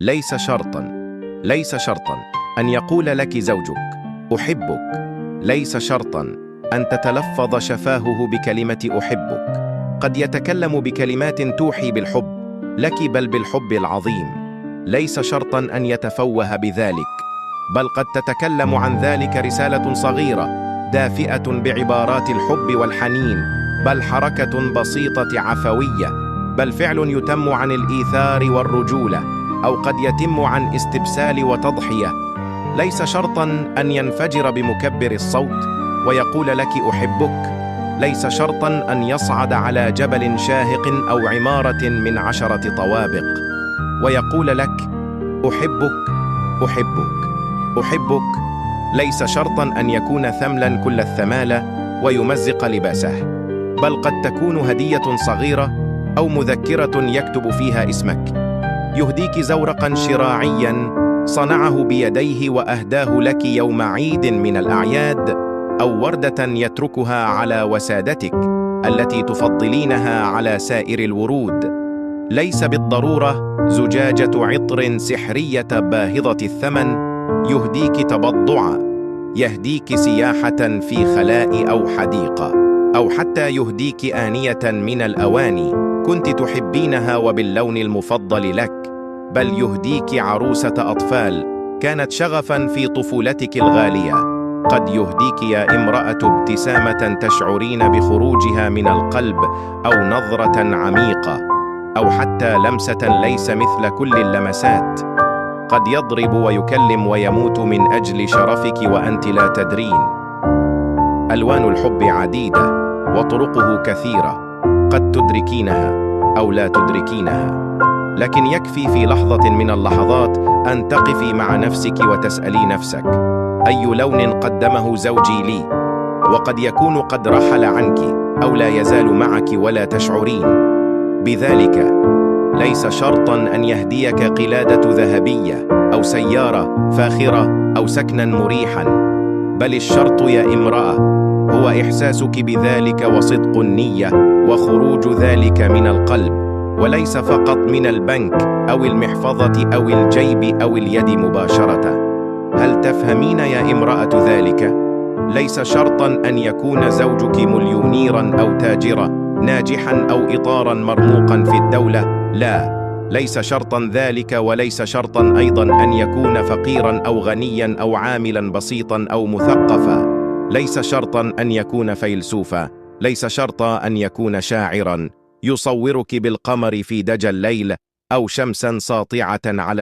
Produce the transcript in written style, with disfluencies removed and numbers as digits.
ليس شرطاً أن يقول لك زوجك أحبك. ليس شرطاً أن تتلفظ شفاهه بكلمة أحبك. قد يتكلم بكلمات توحي بالحب لك، بل بالحب العظيم. ليس شرطاً أن يتفوه بذلك، بل قد تتكلم عن ذلك رسالة صغيرة دافئة بعبارات الحب والحنين، بل حركة بسيطة عفوية، بل فعل يتم عن الإيثار والرجولة، أو قد يتم عن استبسال وتضحية. ليس شرطاً أن ينفجر بمكبر الصوت ويقول لك أحبك. ليس شرطاً أن يصعد على جبل شاهق أو عمارة من 10 طوابق ويقول لك أحبك أحبك أحبك. ليس شرطاً أن يكون ثملاً كل الثمالة ويمزق لباسه، بل قد تكون هدية صغيرة أو مذكرة يكتب فيها اسمك. يهديك زورقاً شراعياً صنعه بيديه وأهداه لك يوم عيد من الأعياد، أو وردة يتركها على وسادتك التي تفضلينها على سائر الورود. ليس بالضرورة زجاجة عطر سحرية باهظة الثمن يهديك تبضعا، يهديك سياحة في خلاء أو حديقة، أو حتى يهديك آنية من الأواني كنت تحبينها وباللون المفضل لك، بل يهديك عروسة أطفال كانت شغفاً في طفولتك الغالية. قد يهديك يا امرأة ابتسامة تشعرين بخروجها من القلب، أو نظرة عميقة، أو حتى لمسة ليس مثل كل اللمسات. قد يضرب ويكلم ويموت من أجل شرفك وأنت لا تدرين. ألوان الحب عديدة وطرقه كثيرة، قد تدركينها أو لا تدركينها، لكن يكفي في لحظة من اللحظات أن تقفي مع نفسك وتسألي نفسك: أي لون قدمه زوجي لي؟ وقد يكون قد رحل عنك أو لا يزال معك ولا تشعرين بذلك. ليس شرطاً أن يهديك قلادة ذهبية أو سيارة فاخرة أو سكناً مريحاً، بل الشرط يا امرأة هو إحساسك بذلك وصدق النية وخروج ذلك من القلب، وليس فقط من البنك أو المحفظة أو الجيب أو اليد مباشرة. هل تفهمين يا امرأة ذلك؟ ليس شرطاً أن يكون زوجك مليونيراً أو تاجراً ناجحاً أو إطاراً مرموقاً في الدولة، لا، ليس شرطاً ذلك. وليس شرطاً أيضاً أن يكون فقيراً أو غنياً أو عاملاً بسيطاً أو مثقفاً. ليس شرطاً أن يكون فيلسوفاً. ليس شرطاً أن يكون شاعراً يصورك بالقمر في دجى الليل، أو شمساً ساطعة على